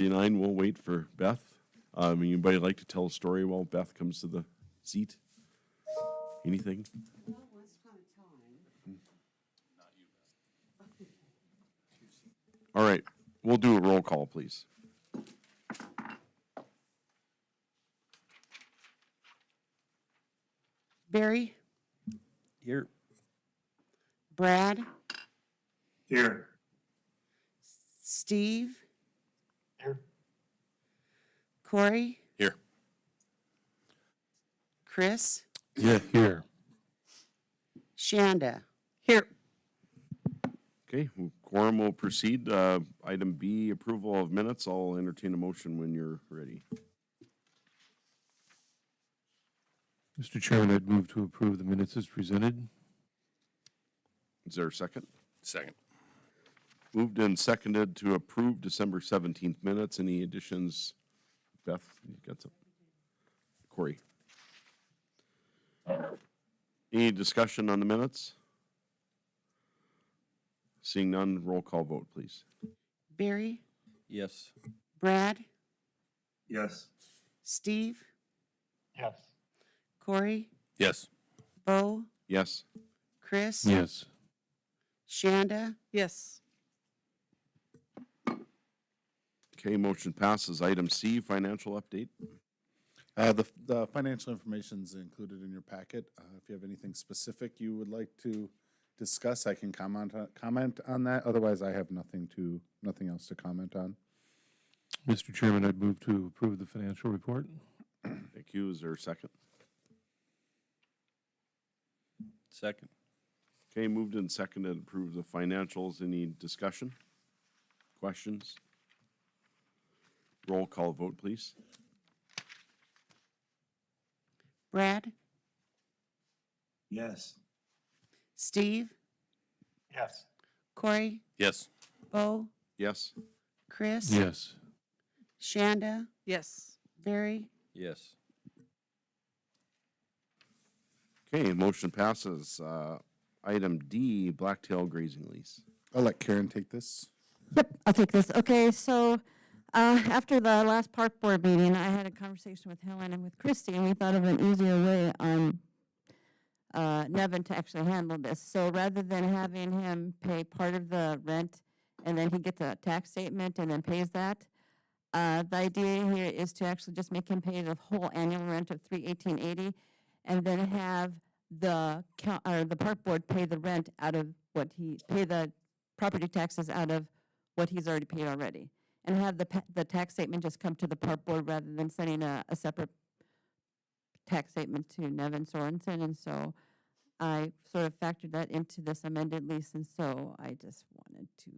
39, we'll wait for Beth. Anybody like to tell a story while Beth comes to the seat? Anything? Well, once upon a time. All right, we'll do a roll call, please. Barry, Here. Brad, Here. Steve, Here. Corey, Here. Chris, Yeah, here. Shanda. Here. Okay, quorum will proceed. Item B, approval of minutes. I'll entertain a motion when you're ready. Mr. Chairman, I'd move to approve the minutes as presented. Is there a second? Second. Moved and seconded to approve December 17th minutes. Any additions? Beth, you got some? Corey? Any discussion on the minutes? Seeing none, roll call vote, please. Barry, Yes. Brad, Yes. Steve, Yes. Corey, Yes. Bo, Yes. Chris, Yes. Shanda, Yes. Okay, motion passes. Item C, financial update. The financial information is included in your packet. If you have anything specific you would like to discuss, I can comment on that. Otherwise, I have nothing else to comment on. Mr. Chairman, I'd move to approve the financial report. Thank you. Is there a second? Second. Okay, moved and seconded to approve the financials. Any discussion? Questions? Roll call vote, please. Brad, Yes. Steve, Yes. Corey, Yes. Bo, Yes. Chris, Yes. Shanda, Yes. Barry, Yes. Okay, motion passes. Item D, Blacktail grazing lease. I'll let Karen take this. Yep, I'll take this. Okay, so after the last park board meeting, I had a conversation with Helen and with Christy, and we thought of an easier way on Nevin to actually handle this. So rather than having him pay part of the rent and then he gets a tax statement and then pays that, the idea here is to actually just make him pay the whole annual rent of $318.80, and then have the park board pay the rent out of pay the property taxes out of what he's already paid already, and have the tax statement just come to the park board rather than sending a separate tax statement to Nevin Sorensen. And so I sort of factored that into this amended lease, and so I just wanted to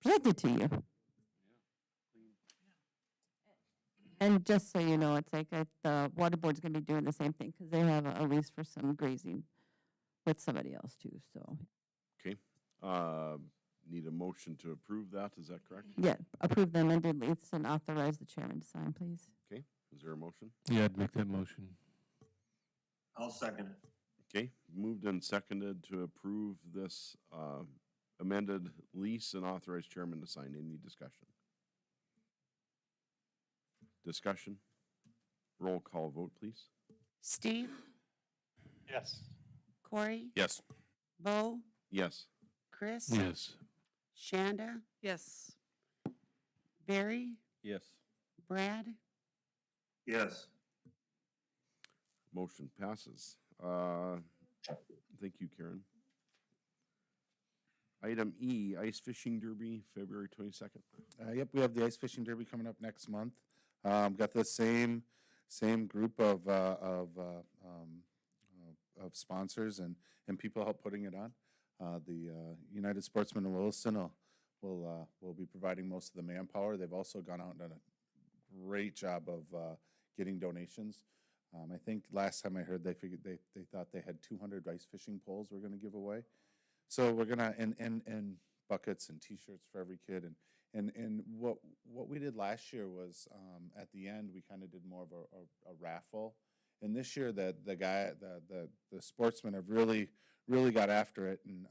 present it to you. And just so you know, it's like the water board's gonna be doing the same thing, because they have a lease for some grazing with somebody else too, so. Okay. Need a motion to approve that, is that correct? Yeah, approve the amended lease and authorize the chairman to sign, please. Okay, is there a motion? Yeah, I'd make that motion. I'll second it. Okay, moved and seconded to approve this amended lease and authorize chairman to sign. Any discussion? Discussion? Roll call vote, please. Steve, Yes. Corey, Yes. Bo, Yes. Chris, Yes. Shanda, Yes. Barry, Yes. Brad, Yes. Motion passes. Thank you, Karen. Item E, ice fishing derby, February 22nd. Yep, we have the ice fishing derby coming up next month. Got the same group of sponsors and people help putting it on. The United Sportsmen of Williston will be providing most of the manpower. They've also gone out and done a great job of getting donations. I think last time I heard they thought they had 200 ice fishing poles we're going to give away. So we're gonna and buckets and T-shirts for every kid, and what we did last year was at the end we kind of did more of a raffle, and this year the sportsmen have really got after it, and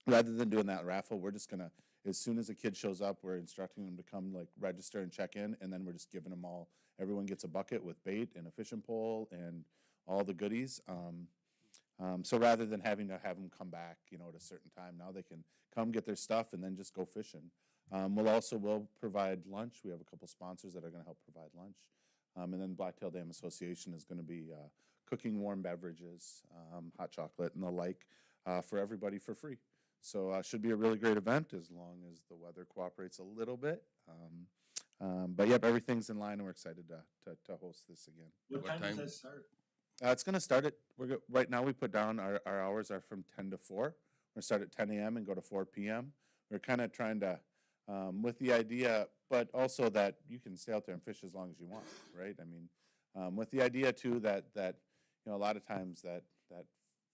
rather than doing that raffle, we're just gonna, as soon as a kid shows up, we're instructing them to come like register and check in, and then we're just giving them all, everyone gets a bucket with bait and a fishing pole and all the goodies. So rather than having to have them come back, at a certain time, now they can come get their stuff and then just go fishing. We'll provide lunch. We have a couple sponsors that are going to help provide lunch. And then Blacktail Dam Association is going to be cooking warm beverages, hot chocolate and the like for everybody for free. So it should be a really great event as long as the weather cooperates a little bit. But yep, everything's in line and we're excited to host this again. What time does that start? It's going to start at, right now we put down our hours are from 10 to 4. We're going to start at 10 a.m. and go to 4 p.m. We're kind of trying to, with the idea, but also that you can stay out there and fish as long as you want, right? I mean, with the idea too that a lot of times that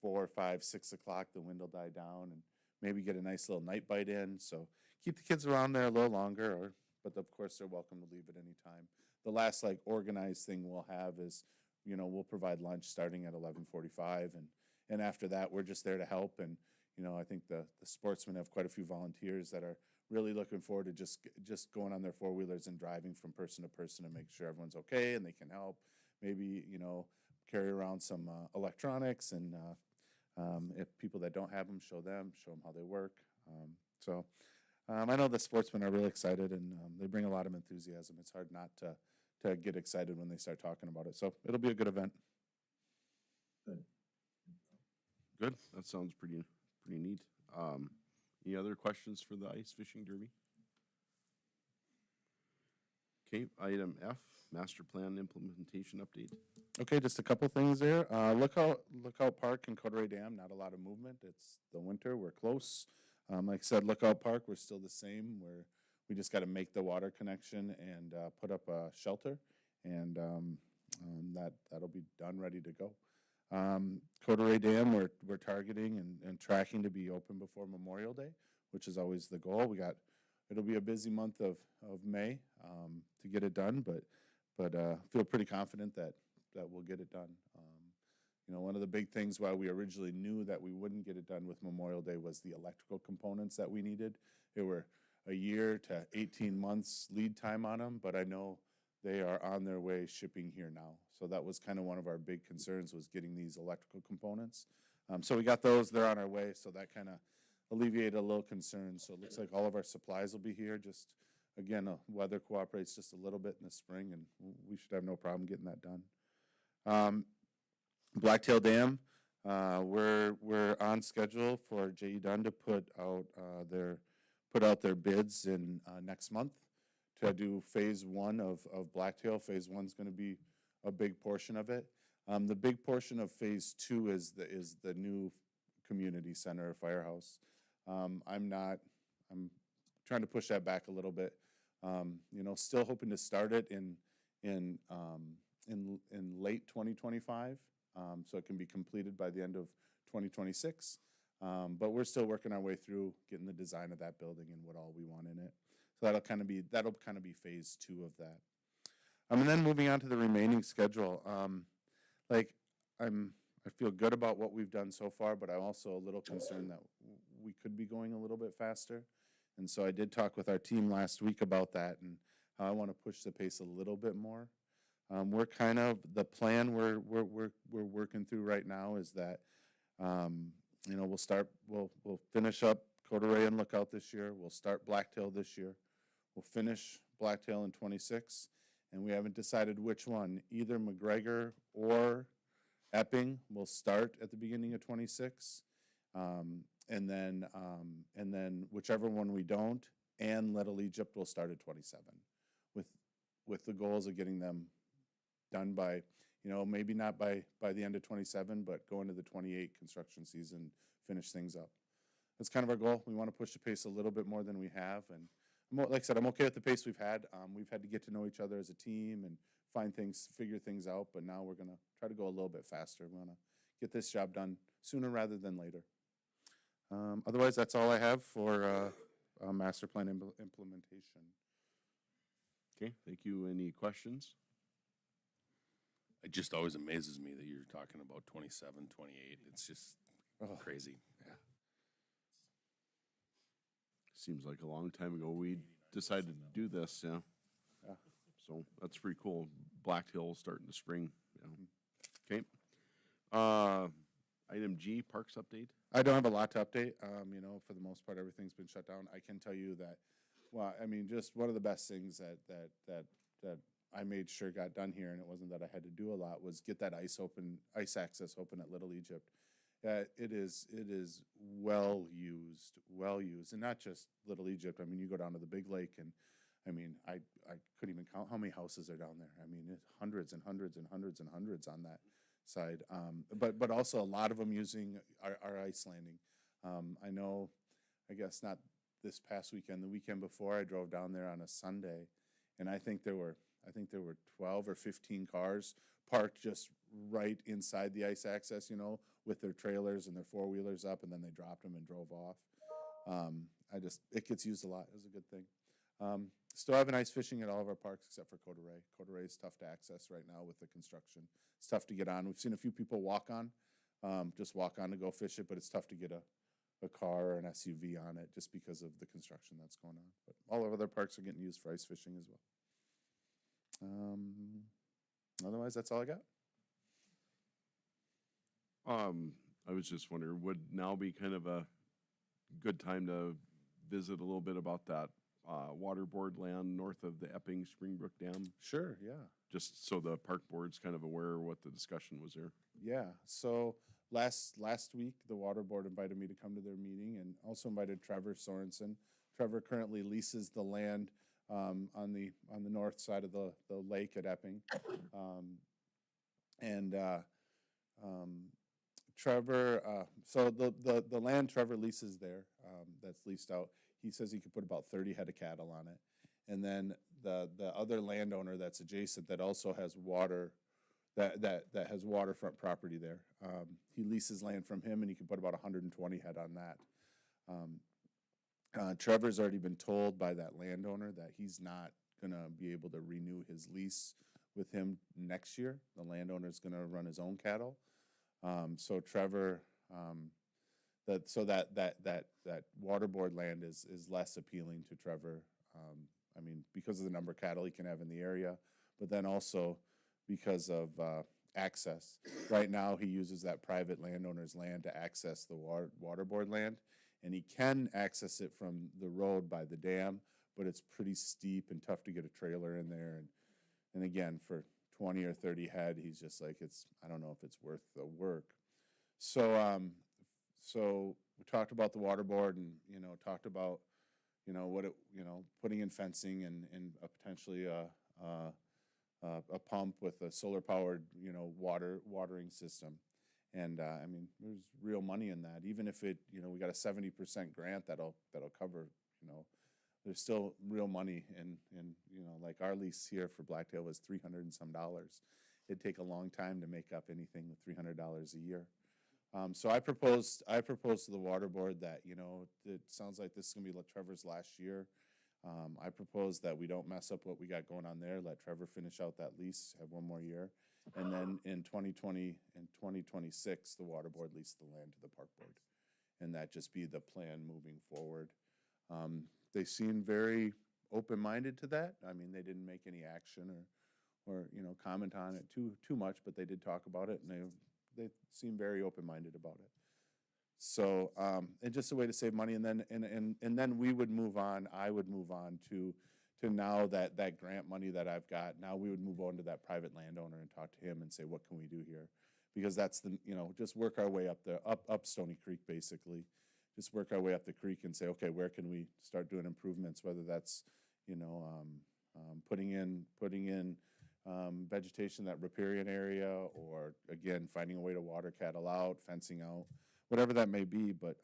4, 5, 6 o'clock, the wind will die down and maybe get a nice little night bite in. So keep the kids around there a little longer, but of course they're welcome to leave at any time. The last organized thing we'll have is, we'll provide lunch starting at 11:45, and after that we're just there to help. And I think the sportsmen have quite a few volunteers that are really looking forward to just going on their four-wheelers and driving from person to person to make sure everyone's okay and they can help. Maybe carry around some electronics and if people that don't have them, show them how they work. I know the sportsmen are really excited and they bring a lot of enthusiasm. It's hard not to get excited when they start talking about it. So it'll be a good event. Good. That sounds pretty neat. Any other questions for the ice fishing derby? Okay, item F, master plan implementation update. Okay, just a couple things there. Lookout Park and Coteray Dam, not a lot of movement. It's the winter, we're close. Like I said, Lookout Park, we're still the same. We just got to make the water connection and put up a shelter, and that'll be done, ready to go. Coteray Dam, we're targeting and tracking to be open before Memorial Day, which is always the goal. It'll be a busy month of May to get it done, but feel pretty confident that we'll get it done. One of the big things why we originally knew that we wouldn't get it done with Memorial Day was the electrical components that we needed. They were a year to 18 months lead time on them, but I know they are on their way shipping here now. So that was kind of one of our big concerns, was getting these electrical components. So we got those, they're on our way, so that kind of alleviated a little concern. So it looks like all of our supplies will be here. Just, again, weather cooperates just a little bit in the spring, and we should have no problem getting that done. Blacktail Dam, we're on schedule for J.E. Dunn to put out their bids in next month to do phase 1 of Blacktail. Phase 1's going to be a big portion of it. The big portion of phase 2 is the new community center firehouse. I'm trying to push that back a little bit. Still hoping to start it in late 2025, so it can be completed by the end of 2026. But we're still working our way through getting the design of that building and what all we want in it. So that'll kind of be phase 2 of that. And then moving on to the remaining schedule. I feel good about what we've done so far, but I'm also a little concerned that we could be going a little bit faster. And so I did talk with our team last week about that and how I want to push the pace a little bit more. We're kind of, the plan we're working through right now is that we'll finish up Coteray and Lookout this year. We'll start Blacktail this year. We'll finish Blacktail in 26, and we haven't decided which one. Either McGregor or Epping will start at the beginning of 26, and then whichever one we don't, and Little Egypt will start at 27, with the goals of getting them done by, maybe not by the end of 27, but go into the 28 construction season, finish things up. That's kind of our goal. We want to push the pace a little bit more than we have, and like I said, I'm okay with the pace we've had. We've had to get to know each other as a team and figure things out, but now we're going to try to go a little bit faster. We want to get this job done sooner rather than later. Otherwise, that's all I have for master plan implementation. Okay, thank you. Any questions? It just always amazes me that you're talking about 27, 28. It's just Oh. crazy. Yeah. seems like a long time ago we decided to do this, yeah. Yeah. So that's pretty cool. Black Hill starting to spring, Mm-hmm. yeah. Okay. Item G, Parks update. I don't have a lot to update. You know, for the most part, everything's been shut down. I can tell you that, well, I mean, just one of the best things that I made sure got done here, and it wasn't that I had to do a lot, was get that ice access open at Little Egypt. It is well used, and not just Little Egypt. I mean, you go down to the Big Lake, and I mean, I couldn't even count how many houses are down there. I mean, it's hundreds and hundreds and hundreds and hundreds on that side. But also a lot of them using our ice landing. I know, I guess not this past weekend, the weekend before, I drove down there on a Sunday, and I think there were 12 or 15 cars parked just right inside the ice access, you know, with their trailers and their four-wheelers up, and then they dropped them and drove off. It gets used a lot. It was a good thing. Still having ice fishing at all of our parks except for Coda Ray. Coda Ray is tough to access right now with the construction. It's tough to get on. We've seen a few people just walk on to go fish it, but it's tough to get a car or an SUV on it just because of the construction that's going on. But all of our other parks are getting used for ice fishing as well. Otherwise, that's all I got. I was just wondering, would now be kind of a good time to visit a little bit about that water board land north of the Epping Springbrook Dam? Sure, yeah. Just so the park board's kind of aware of what the discussion was there. Yeah, so last week, the water board invited me to come to their meeting and also invited Trevor Sorensen. Trevor currently leases the land on the north side of the lake at Epping. Trevor, so the land Trevor leases there, that's leased out, he says he could put about 30 head of cattle on it. And then the other landowner that's adjacent that also has water, that has waterfront property there, he leases land from him and he can put about 120 head on that. Trevor's already been told by that landowner that he's not gonna be able to renew his lease with him next year. The landowner's gonna run his own cattle. So Trevor, that water board land is less appealing to Trevor. I mean, because of the number of cattle he can have in the area, but then also because of access. Right now, he uses that private landowner's land to access the water board land, and he can access it from the road by the dam, but it's pretty steep and tough to get a trailer in there. And again, for 20 or 30 head, he's just like, I don't know if it's worth the work. So we talked about the water board and, talked about, putting in fencing and potentially a pump with a solar powered, watering system. And, I mean, there's real money in that. Even if we got a 70% grant that'll cover, there's still real money in like our lease here for Blacktail was $300 and some. It'd take a long time to make up anything with $300 a year. So I proposed to the water board that, it sounds like this is gonna be Trevor's last year. I propose that we don't mess up what we got going on there, let Trevor finish out that lease, have one more year. And then in 2020 and 2026, the water board lease the land to the park board. And that just be the plan moving forward. They seem very open-minded to that. I mean, they didn't make any action or comment on it too much, but they did talk about it, and they seem very open-minded about it. So, and just a way to save money, and then we would move on. I would move on to now that grant money that I've got. Now we would move on to that private landowner and talk to him and say, what can we do here? Because that's just work our way up Stony Creek, basically. Just work our way up the creek and say, okay, where can we start doing improvements? Whether that's, putting in vegetation, that riparian area, or again, finding a way to water cattle out, fencing out, whatever that may be. But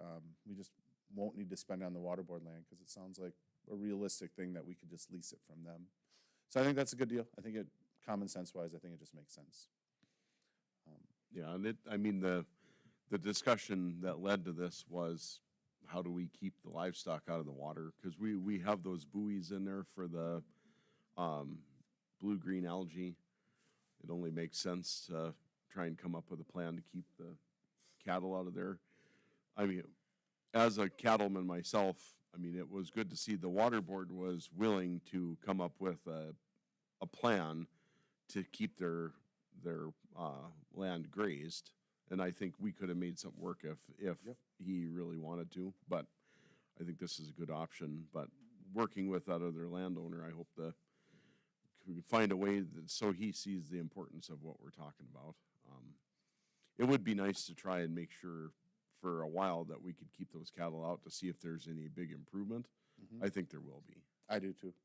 we just won't need to spend on the water board land because it sounds like a realistic thing that we could just lease it from them. So I think that's a good deal. I think common sense wise, I think it just makes sense. Yeah, and the discussion that led to this was, how do we keep the livestock out of the water? Because we have those buoys in there for the blue-green algae. It only makes sense to try and come up with a plan to keep the cattle out of there. I mean, as a cattleman myself, I mean, it was good to see the water board was willing to come up with a plan to keep their land grazed. And I think we could have made something work if Yep. he really wanted to, but I think this is a good option. But working with that other landowner, I hope we can find a way that, so he sees the importance of what we're talking about. It would be nice to try and make sure for a while that we could keep those cattle out to see if there's any big improvement. Mhm. I think there will be. I do too.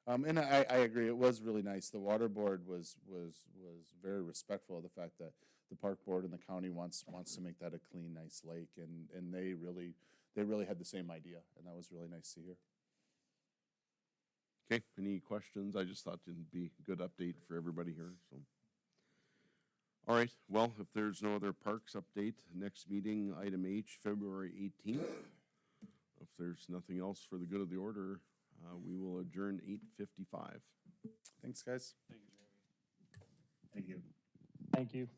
And I agree. It was really nice. The water board was very respectful of the fact that the park board and the county wants to make that a clean, nice lake, and they really had the same idea, and that was really nice to hear. Okay, any questions? I just thought it'd be a good update for everybody here, so. All right, well, if there's no other parks update, next meeting, item H, February 18th. If there's nothing else for the good of the order, we will adjourn 8:55. Thanks, guys. Thank you. Thank you.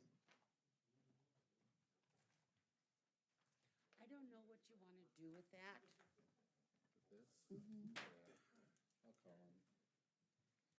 I don't know what you want to do with that.